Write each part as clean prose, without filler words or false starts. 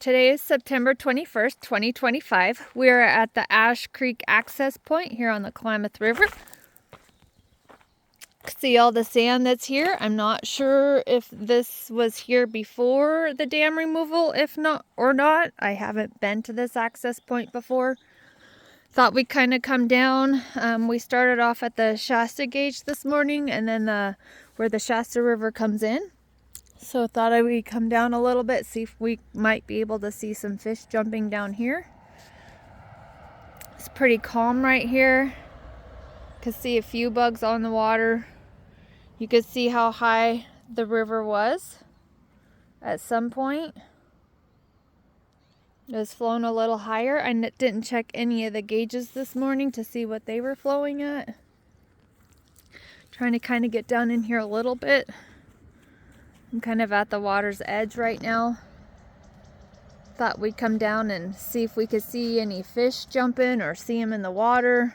Today is September 21st, 2025. We are at the Ash Creek access point here on the Klamath River. See all the sand that's here. I'm not sure if this was here before the dam removal, if not or not. I haven't been to this access point before. Thought we'd kind of come down. We started off at the Shasta gauge this morning and then where the Shasta River comes in. So thought I would come down a little bit, see if we might be able to see some fish jumping down here. It's pretty calm right here. Could see a few bugs on the water. You could see how high the river was at some point. It was flowing a little higher. I didn't check any of the gauges this morning to see what they were flowing at. Trying to kind of get down in here a little bit. I'm kind of at the water's edge right now. Thought we'd come down and see if we could see any fish jumping or see them in the water.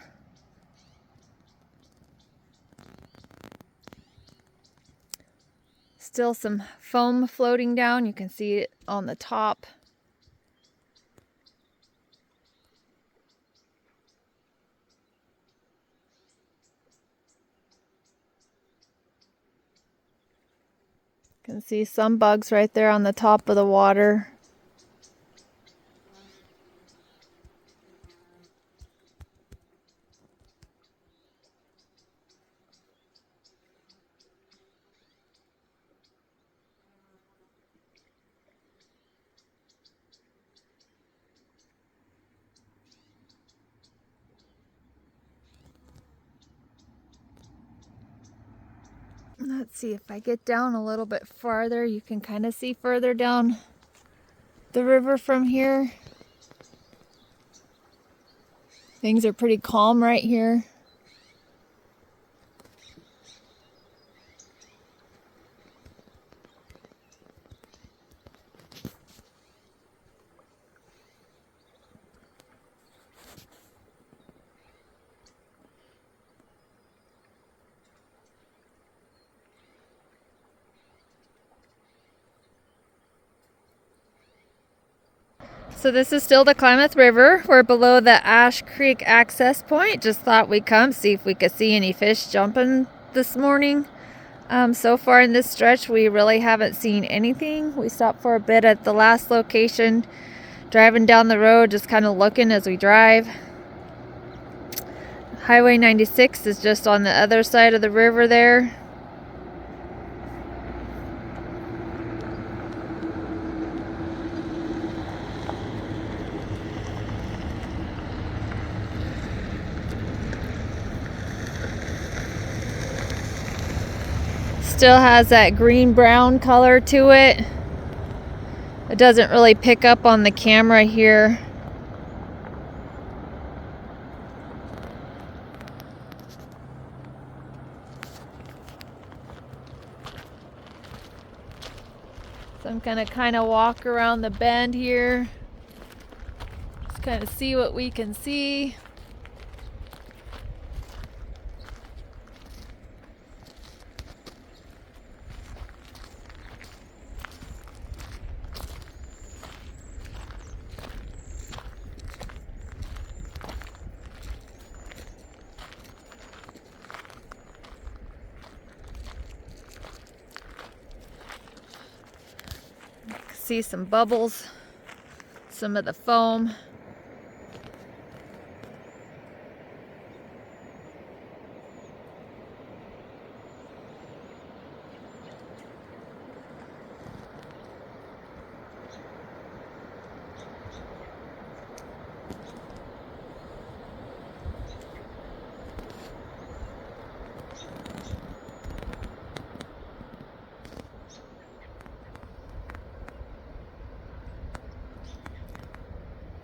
Still some foam floating down. You can see it on the top. You can see some bugs right there on the top of the water. Let's see if I get down a little bit farther. You can kind of see further down the river from here. Things are pretty calm right here. So this is still the Klamath River. We're below the Ash Creek access point. Just thought we'd come see if we could see any fish jumping this morning. So far in this stretch, we really haven't seen anything. We stopped for a bit at the last location, driving down the road, just kind of looking as we drive. Highway 96 is just on the other side of the river there. Still has that green-brown color to it. It doesn't really pick up on the camera here. So I'm gonna kind of walk around the bend here. Just kind of see what we can see. See some bubbles, some of the foam.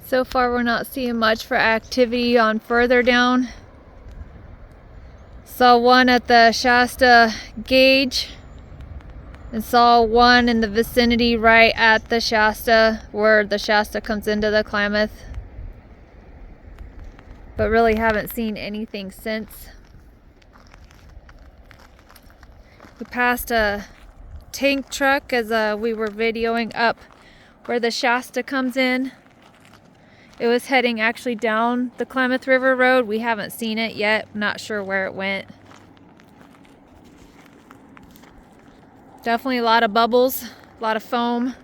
So far we're not seeing much for activity on further down. Saw one at the Shasta gauge and saw one in the vicinity right at the Shasta, where the Shasta comes into the Klamath. But really haven't seen anything since. We passed a tank truck as we were videoing up where the Shasta comes in. It was heading actually down the Klamath River Road. We haven't seen it yet. Not sure where it went. Definitely a lot of bubbles, a lot of foam.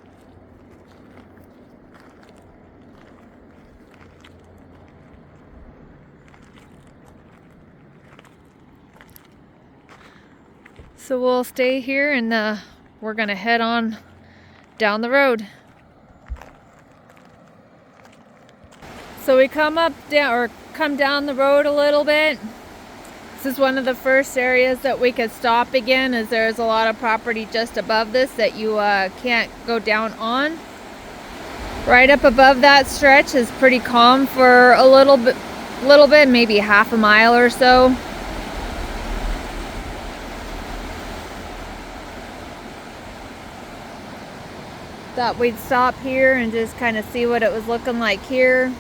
So we'll stay here and we're gonna head on down the road. So we come down the road a little bit. This is one of the first areas that we could stop again, as there's a lot of property just above this that you can't go down on. Right up above that stretch is pretty calm for a little bit, maybe half a mile or so. Thought we'd stop here and just kind of see what it was looking like here.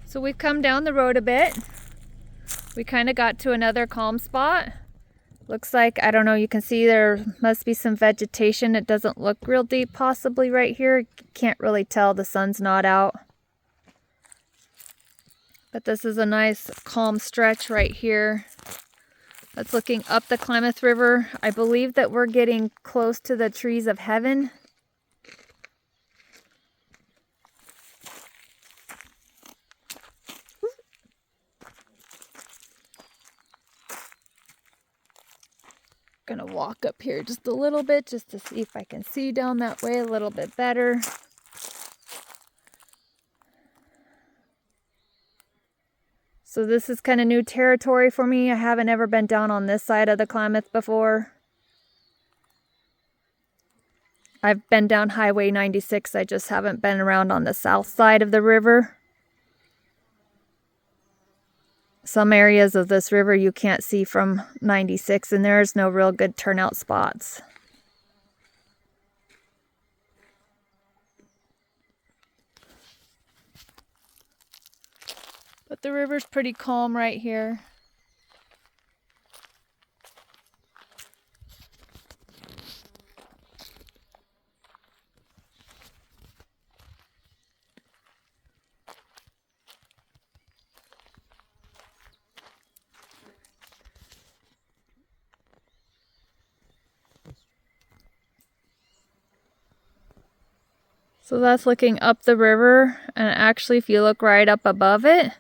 So we've come down the road a bit. We kind of got to another calm spot. Looks like, I don't know, you can see there must be some vegetation. It doesn't look real deep possibly right here. Can't really tell, the sun's not out. But this is a nice calm stretch right here. That's looking up the Klamath River. I believe that we're getting close to the trees of heaven. Gonna walk up here just a little bit just to see if I can see down that way a little bit better. So this is kind of new territory for me. I haven't ever been down on this side of the Klamath before. I've been down Highway 96. I just haven't been around on the south side of the river. Some areas of this river you can't see from 96, and there's no real good turnout spots. But the river's pretty calm right here. So that's looking up the river, and actually if you look right up above it,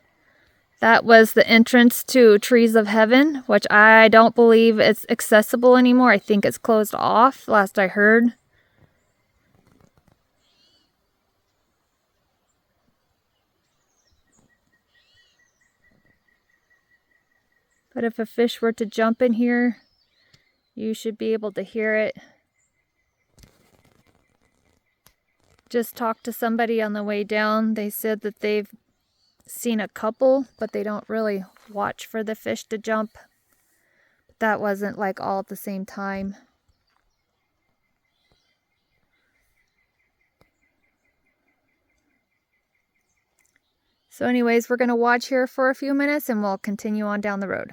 that was the entrance to Trees of Heaven, which I don't believe it's accessible anymore. I think it's closed off, last I heard. But if a fish were to jump in here, you should be able to hear it. Just talked to somebody on the way down. They said that they've seen a couple, but they don't really watch for the fish to jump. But that wasn't like all at the same time. So anyways, we're going to watch here for a few minutes and we'll continue on down the road.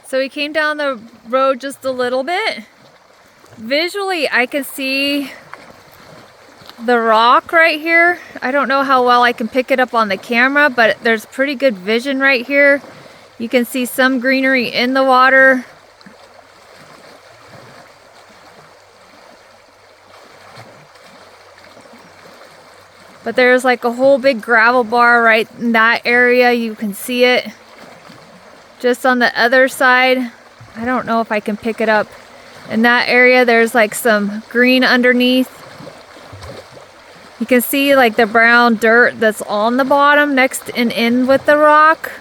So we came down the road just a little bit. Visually, I can see the rock right here. I don't know how well I can pick it up on the camera, but there's pretty good vision right here. You can see some greenery in the water. But there's like a whole big gravel bar right in that area. You can see it. Just on the other side, I don't know if I can pick it up. In that area, there's like some green underneath. You can see like the brown dirt that's on the bottom next and in with the rock.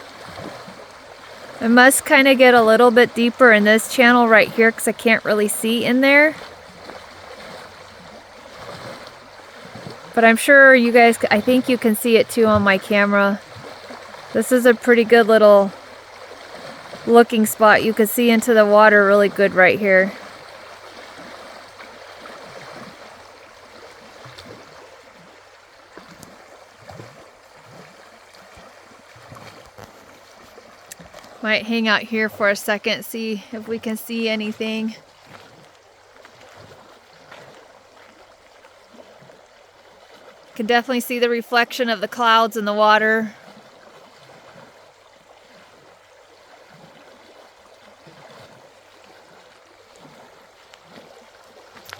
I must kind of get a little bit deeper in this channel right here because I can't really see in there. But I'm sure you guys, I think you can see it too on my camera. This is a pretty good little looking spot. You can see into the water really good right here. Might hang out here for a second, see if we can see anything. Can definitely see the reflection of the clouds in the water.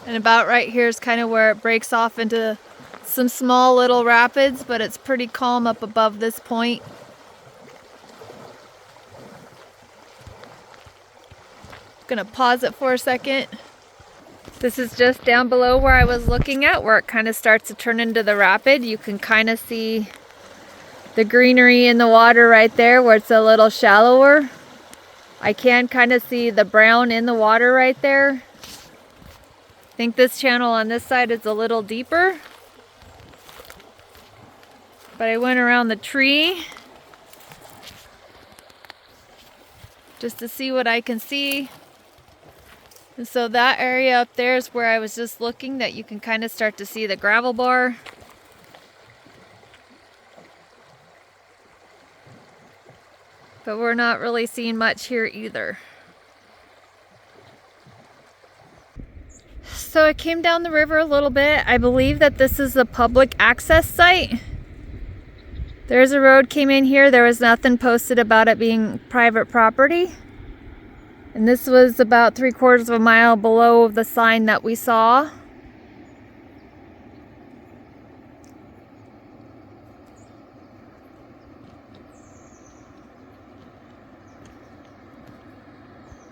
And about right here is kind of where it breaks off into some small little rapids, but it's pretty calm up above this point. Gonna pause it for a second. This is just down below where I was looking at, where it kind of starts to turn into the rapid. You can kind of see the greenery in the water right there where it's a little shallower. I can kind of see the brown in the water right there. I think this channel on this side is a little deeper. But I went around the tree just to see what I can see. And so that area up there is where I was just looking, that you can kind of start to see the gravel bar. But we're not really seeing much here either. So I came down the river a little bit. I believe that this is a public access site. There's a road came in here. There was nothing posted about it being private property. And this was about 3/4 of a mile below the sign that we saw.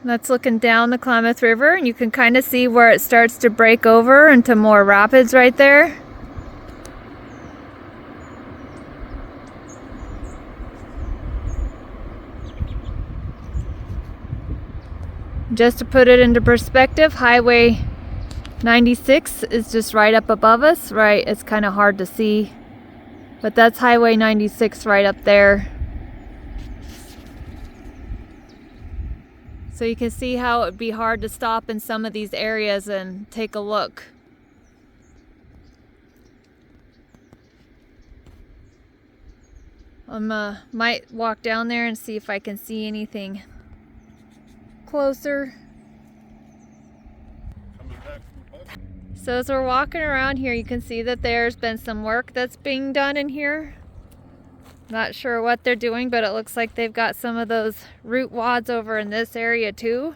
That's looking down the Klamath River, and you can kind of see where it starts to break over into more rapids right there. Just to put it into perspective, Highway 96 is just right up above us, right? It's kind of hard to see, but that's Highway 96 right up there. So you can see how it would be hard to stop in some of these areas and take a look. I might walk down there and see if I can see anything closer. So as we're walking around here, you can see that there's been some work that's being done in here. Not sure what they're doing, but it looks like they've got some of those root wads over in this area too.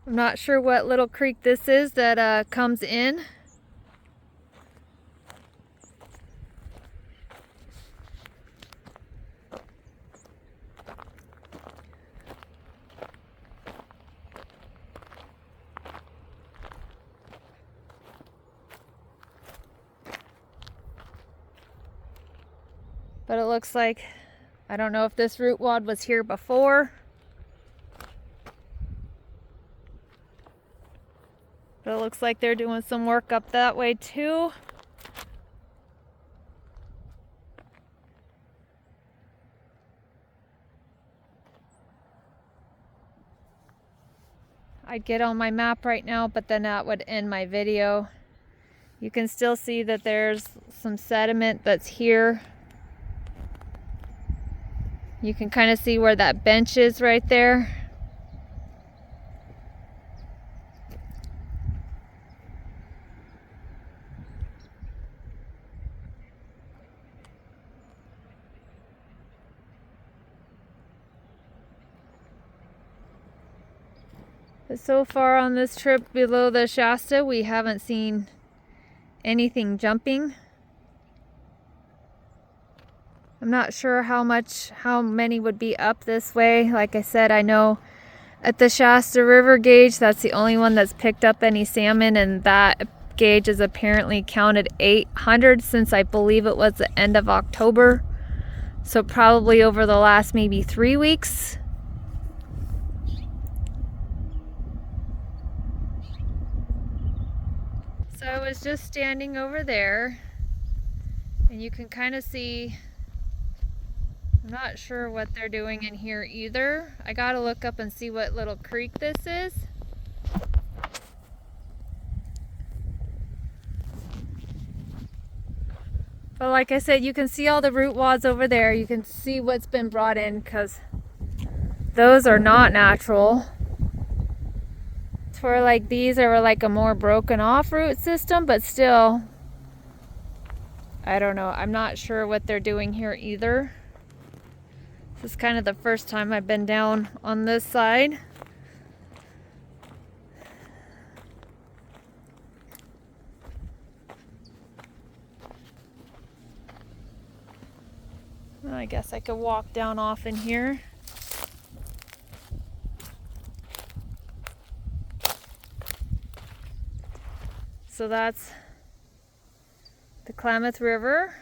I'm not sure what little creek this is that comes in. But it looks like, I don't know if this root wad was here before. But it looks like they're doing some work up that way too. I'd get on my map right now, but then that would end my video. You can still see that there's some sediment that's here. You can kind of see where that bench is right there. But so far on this trip below the Shasta, we haven't seen anything jumping. I'm not sure how many would be up this way. Like I said, I know at the Shasta River gauge, that's the only one that's picked up any salmon, and that gauge has apparently counted 800 since I believe it was the end of October. So probably over the last maybe 3 weeks. So I was just standing over there, and you can kind of see, I'm not sure what they're doing in here either. I gotta look up and see what little creek this is. But like I said, you can see all the root wads over there. You can see what's been brought in, because those are not natural. for like these are like a more broken off root system, but still, I don't know. I'm not sure what they're doing here either. This is kind of the first time I've been down on this side. Well, I guess I could walk down off in here. So that's the Klamath River.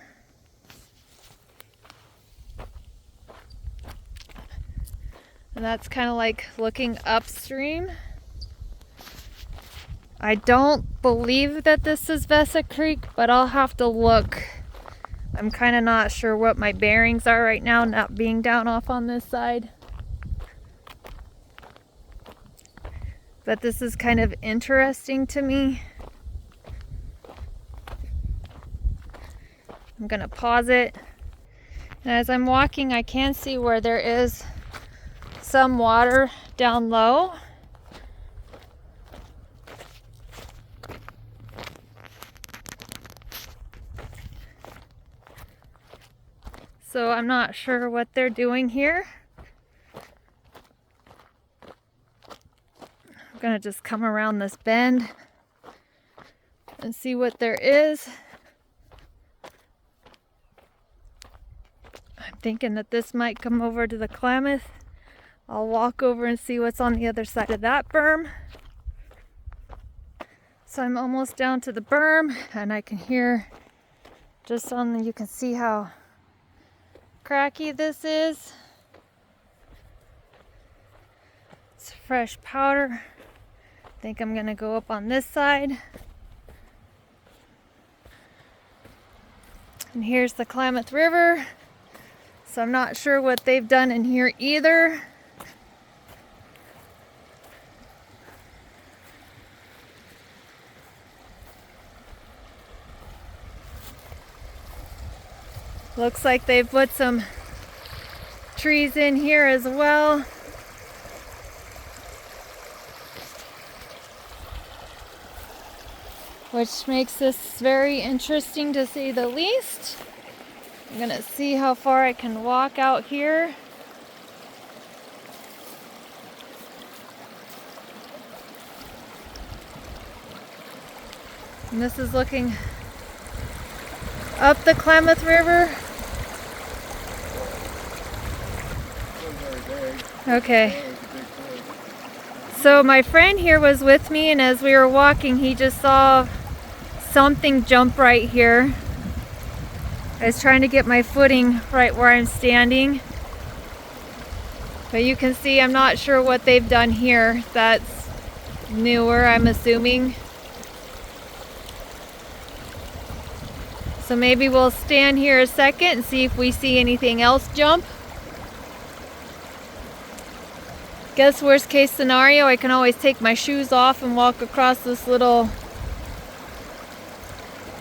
And that's kind of like looking upstream. I don't believe that this is Humbug Creek, but I'll have to look. I'm kind of not sure what my bearings are right now, not being down off on this side. But this is kind of interesting to me. I'm gonna pause it. And as I'm walking, I can see where there is some water down low. So I'm not sure what they're doing here. I'm gonna just come around this bend and see what there is. I'm thinking that this might come over to the Klamath. I'll walk over and see what's on the other side of that berm. So I'm almost down to the berm, and I can hear just on the, you can see how cracky this is. It's fresh powder. I think I'm gonna go up on this side. And here's the Klamath River. So I'm not sure what they've done in here either. Looks like they've put some trees in here as well. Which makes this very interesting to say the least. I'm gonna see how far I can walk out here. And this is looking up the Klamath River. Okay. So my friend here was with me, and as we were walking, he just saw something jump right here. I was trying to get my footing right where I'm standing. But you can see I'm not sure what they've done here. That's newer, I'm assuming. So maybe we'll stand here a second and see if we see anything else jump. Guess worst case scenario, I can always take my shoes off and walk across this little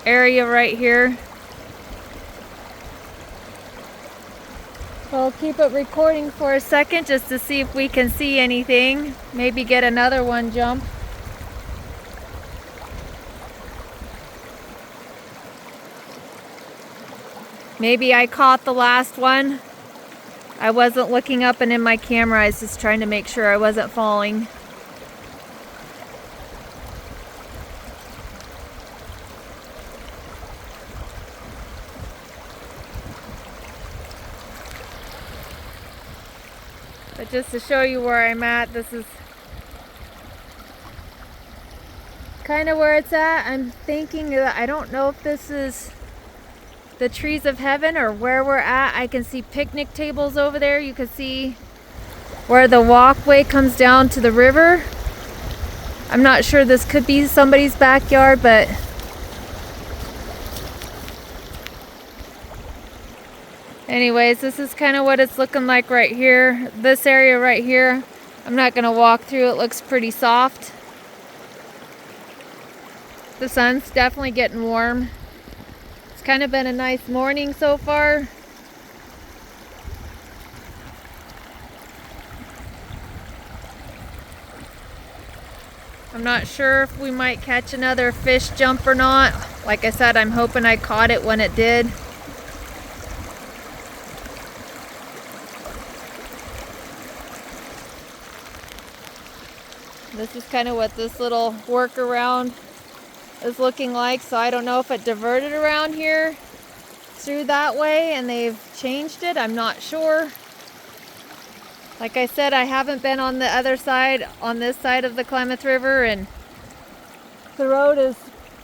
area right here. So I'll keep it recording for a second just to see if we can see anything. Maybe get another one jump. Maybe I caught the last one. I wasn't looking up and in my camera, I was just trying to make sure I wasn't falling. But just to show you where I'm at, this is kind of where it's at. I'm thinking that I don't know if this is the trees of heaven or where we're at. I can see picnic tables over there. You can see where the walkway comes down to the river. I'm not sure, this could be somebody's backyard, but anyways, this is kind of what it's looking like right here. This area right here, I'm not gonna walk through. It looks pretty soft. The sun's definitely getting warm. It's kind of been a nice morning so far. I'm not sure if we might catch another fish jump or not. Like I said, I'm hoping I caught it when it did. This is kind of what this little workaround is looking like. So I don't know if it diverted around here through that way and they've changed it. I'm not sure. Like I said, I haven't been on the other side, on this side of the Klamath River, and the road is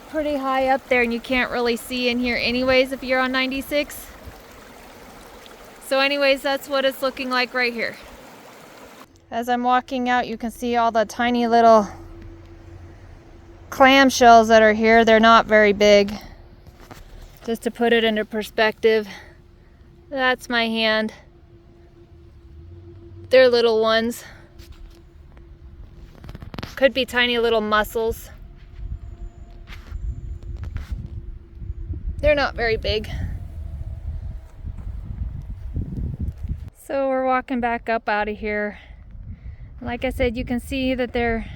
pretty high up there and you can't really see in here anyways if you're on 96. So anyways, that's what it's looking like right here. As I'm walking out, you can see all the tiny little clamshells that are here. They're not very big. Just to put it into perspective, that's my hand. They're little ones. Could be tiny little mussels. They're not very big. So we're walking back up out of here. Like I said, you can see that they're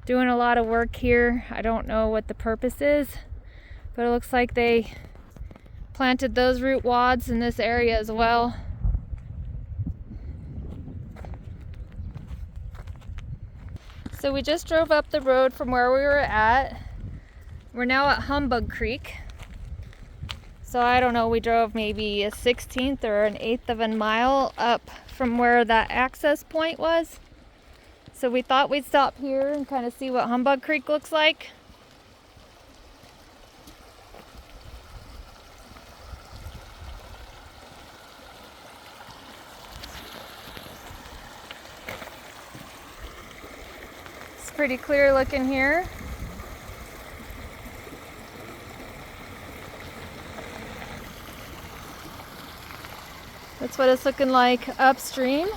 doing a lot of work here. I don't know what the purpose is, but it looks like they planted those root wads in this area as well. So we just drove up the road from where we were at. We're now at Humbug Creek. So I don't know, we drove maybe a 1/16 or an 1/8 of a mile up from where that access point was. So we thought we'd stop here and kind of see what Humbug Creek looks like. It's pretty clear looking here. That's what it's looking like upstream.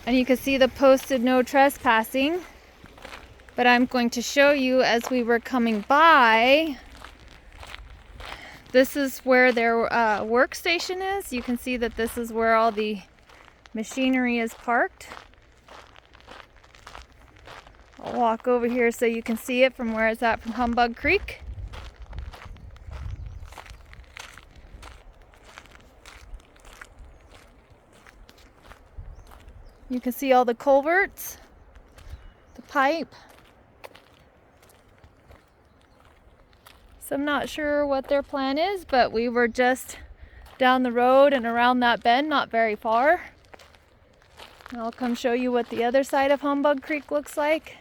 And you can see the posted no trespassing. But I'm going to show you as we were coming by. This is where their workstation is. You can see that this is where all the machinery is parked. I'll walk over here so you can see it from where it's at from Humbug Creek. You can see all the culverts, the pipe. So I'm not sure what their plan is, but we were just down the road and around that bend, not very far. And I'll come show you what the other side of Humbug Creek looks like.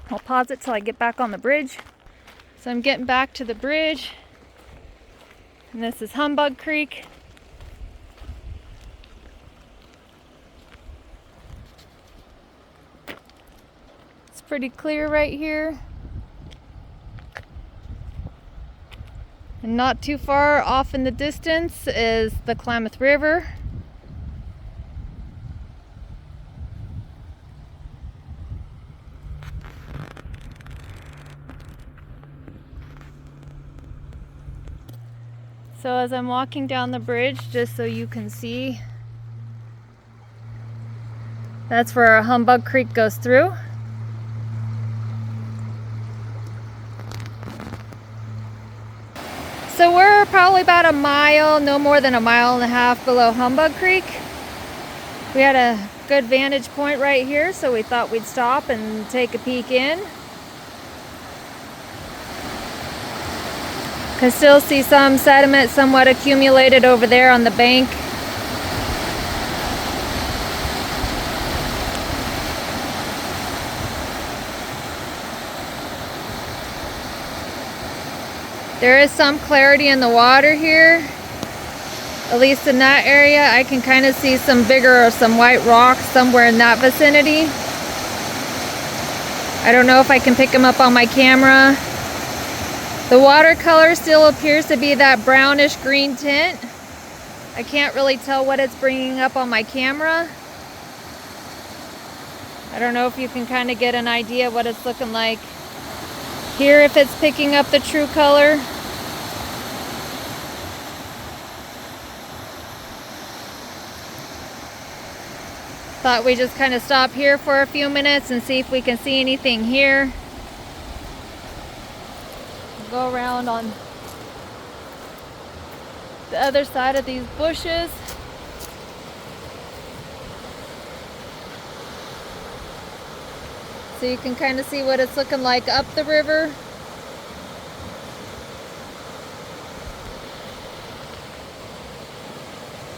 I'll pause it till I get back on the bridge. So I'm getting back to the bridge. And this is Humbug Creek. It's pretty clear right here. And not too far off in the distance is the Klamath River. So as I'm walking down the bridge, just so you can see, that's where Humbug Creek goes through. So we're probably about a mile, no more than 1.5 miles below Humbug Creek. We had a good vantage point right here, so we thought we'd stop and take a peek in. Can still see some sediment somewhat accumulated over there on the bank. There is some clarity in the water here, at least in that area. I can kind of see some bigger or some white rocks somewhere in that vicinity. I don't know if I can pick them up on my camera. The watercolor still appears to be that brownish green tint. I can't really tell what it's bringing up on my camera. I don't know if you can kind of get an idea what it's looking like here, if it's picking up the true color. Thought we'd just kind of stop here for a few minutes and see if we can see anything here. We'll go around on the other side of these bushes. So you can kind of see what it's looking like up the river.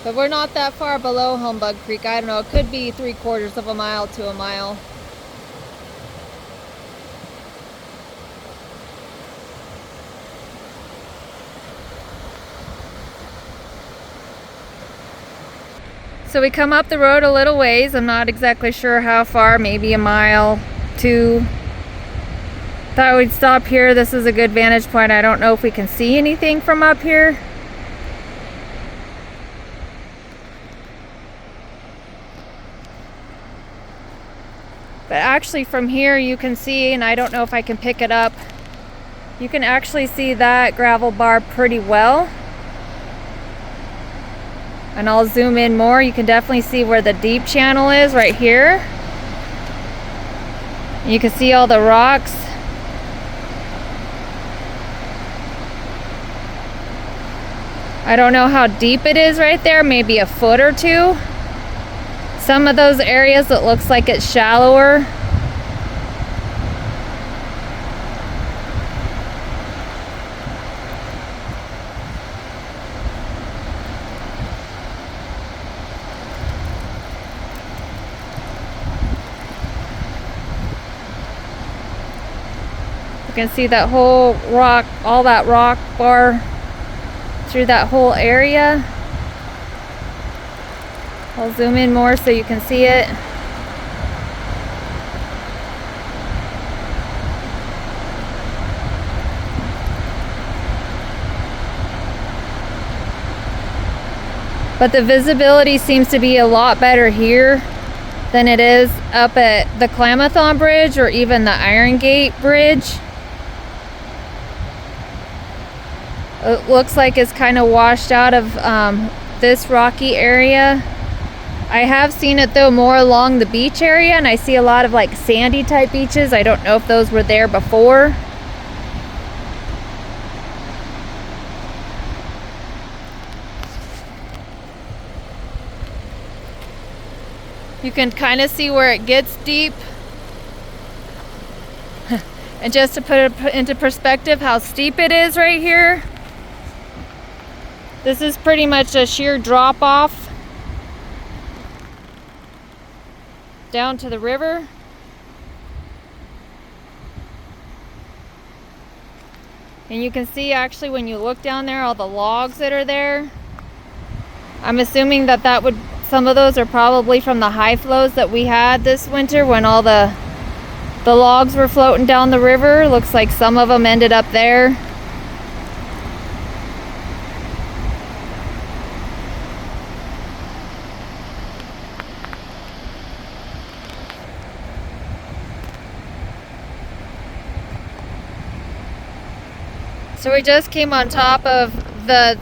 But we're not that far below Humbug Creek. I don't know, it could be 3/4 of a mile to a mile. So we come up the road a little ways. I'm not exactly sure how far, maybe a mile, 2. Thought we'd stop here. This is a good vantage point. I don't know if we can see anything from up here. But actually from here you can see, and I don't know if I can pick it up, you can actually see that gravel bar pretty well. And I'll zoom in more. You can definitely see where the deep channel is right here. You can see all the rocks. I don't know how deep it is right there, maybe a foot or 2. Some of those areas it looks like it's shallower. You can see that whole rock, all that rock bar through that whole area. I'll zoom in more so you can see it. But the visibility seems to be a lot better here than it is up at the Klamath Bridge or even the Iron Gate Bridge. It looks like it's kind of washed out of this rocky area. I have seen it though more along the beach area, and I see a lot of like sandy type beaches. I don't know if those were there before. You can kind of see where it gets deep. And just to put it into perspective how steep it is right here. This is pretty much a sheer drop off down to the river. And you can see actually when you look down there all the logs that are there. I'm assuming that some of those are probably from the high flows that we had this winter when all the logs were floating down the river. Looks like some of them ended up there. So we just came on top of the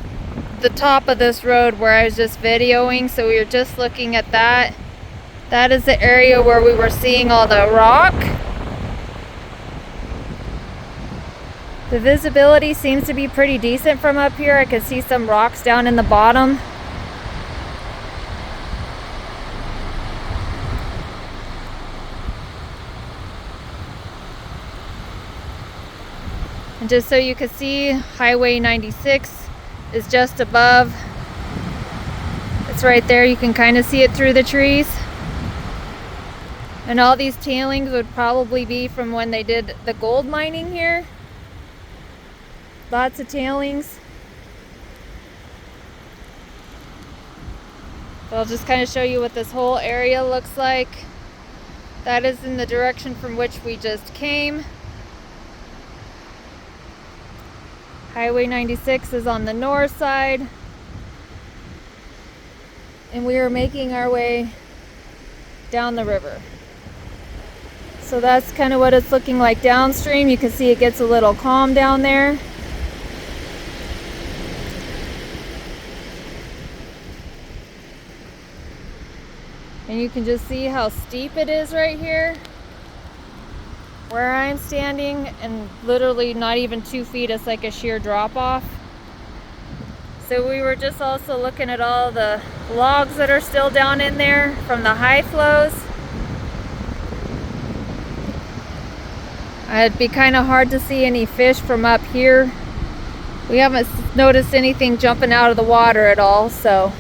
top of this road where I was just videoing, so we were just looking at that. That is the area where we were seeing all the rock. The visibility seems to be pretty decent from up here. I can see some rocks down in the bottom. And just so you can see, Highway 96 is just above. It's right there. You can kind of see it through the trees. And all these tailings would probably be from when they did the gold mining here. Lots of tailings. So I'll just kind of show you what this whole area looks like. That is in the direction from which we just came. Highway 96 is on the north side. And we are making our way down the river. So that's kind of what it's looking like downstream. You can see it gets a little calm down there. And you can just see how steep it is right here where I'm standing, and literally not even 2 feet, it's like a sheer drop off. So we were just also looking at all the logs that are still down in there from the high flows. It'd be kind of hard to see any fish from up here. We haven't noticed anything jumping out of the water at all, so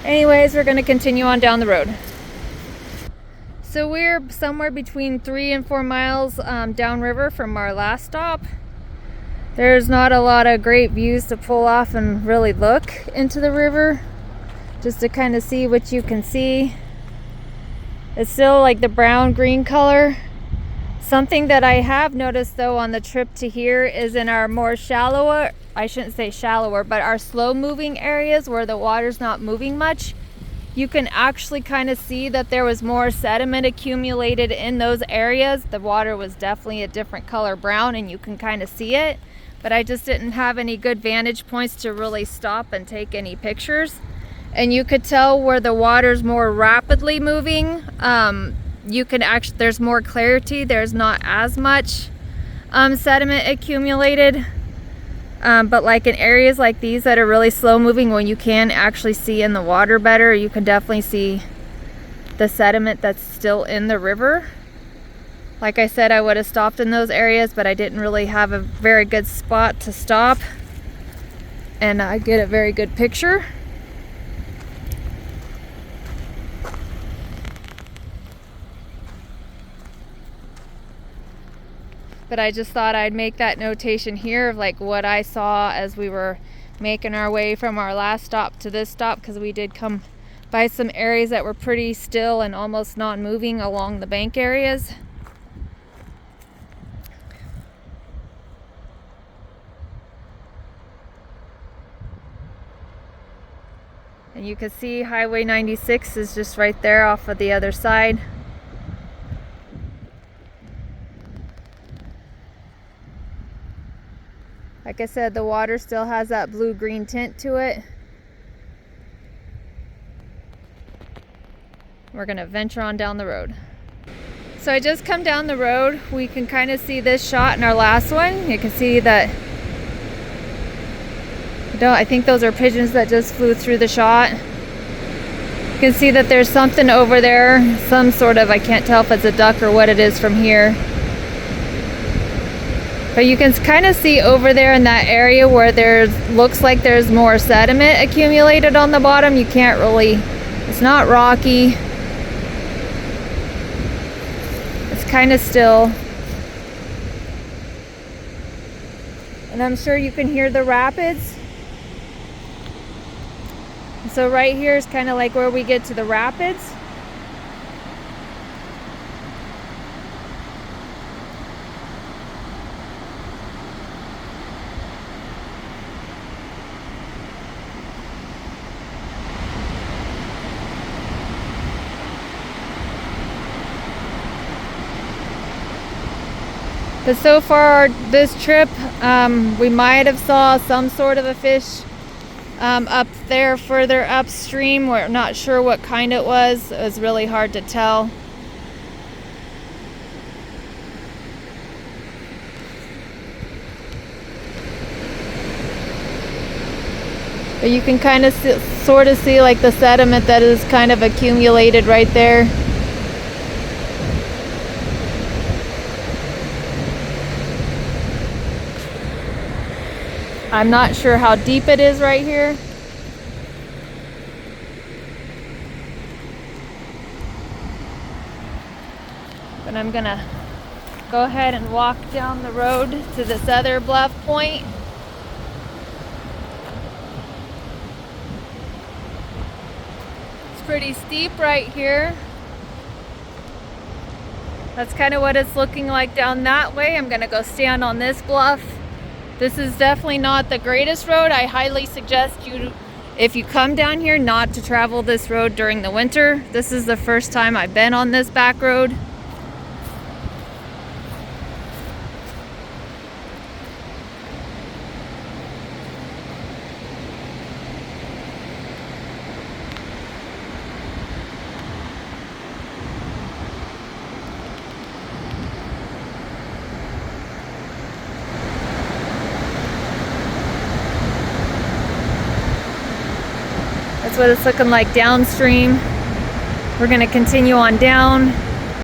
anyways, we're going to continue on down the road. So we're somewhere between 3 and 4 miles downriver from our last stop. There's not a lot of great views to pull off and really look into the river, just to kind of see what you can see. It's still like the brown green color. Something that I have noticed though on the trip to here is in our more shallower, I shouldn't say shallower, but our slow moving areas where the water's not moving much, you can actually kind of see that there was more sediment accumulated in those areas. The water was definitely a different color brown, and you can kind of see it, but I just didn't have any good vantage points to really stop and take any pictures. And you could tell where the water's more rapidly moving, you can actually, there's more clarity, there's not as much sediment accumulated. But like in areas like these that are really slow moving, when you can actually see in the water better, you can definitely see the sediment that's still in the river. Like I said, I would have stopped in those areas, but I didn't really have a very good spot to stop and get a very good picture. But I just thought I'd make that notation here of like what I saw as we were making our way from our last stop to this stop, because we did come by some areas that were pretty still and almost non-moving along the bank areas. And you can see Highway 96 is just right there off of the other side. Like I said, the water still has that blue-green tint to it. We're gonna venture on down the road. So I just come down the road. We can kind of see this shot in our last one. You can see that, I think those are pigeons that just flew through the shot. You can see that there's something over there, some sort of, I can't tell if it's a duck or what it is from here. But you can kind of see over there in that area where looks like there's more sediment accumulated on the bottom. You can't really, it's not rocky. It's kind of still. And I'm sure you can hear the rapids. So right here is kind of like where we get to the rapids. But so far this trip, we might have saw some sort of a fish up there further upstream. We're not sure what kind it was. It was really hard to tell. But you can kind of sort of see like the sediment that is kind of accumulated right there. I'm not sure how deep it is right here. But I'm gonna go ahead and walk down the road to this other bluff point. It's pretty steep right here. That's kind of what it's looking like down that way. I'm gonna go stand on this bluff. This is definitely not the greatest road. I highly suggest you, if you come down here, not to travel this road during the winter. This is the first time I've been on this back road. That's what it's looking like downstream. We're gonna continue on down.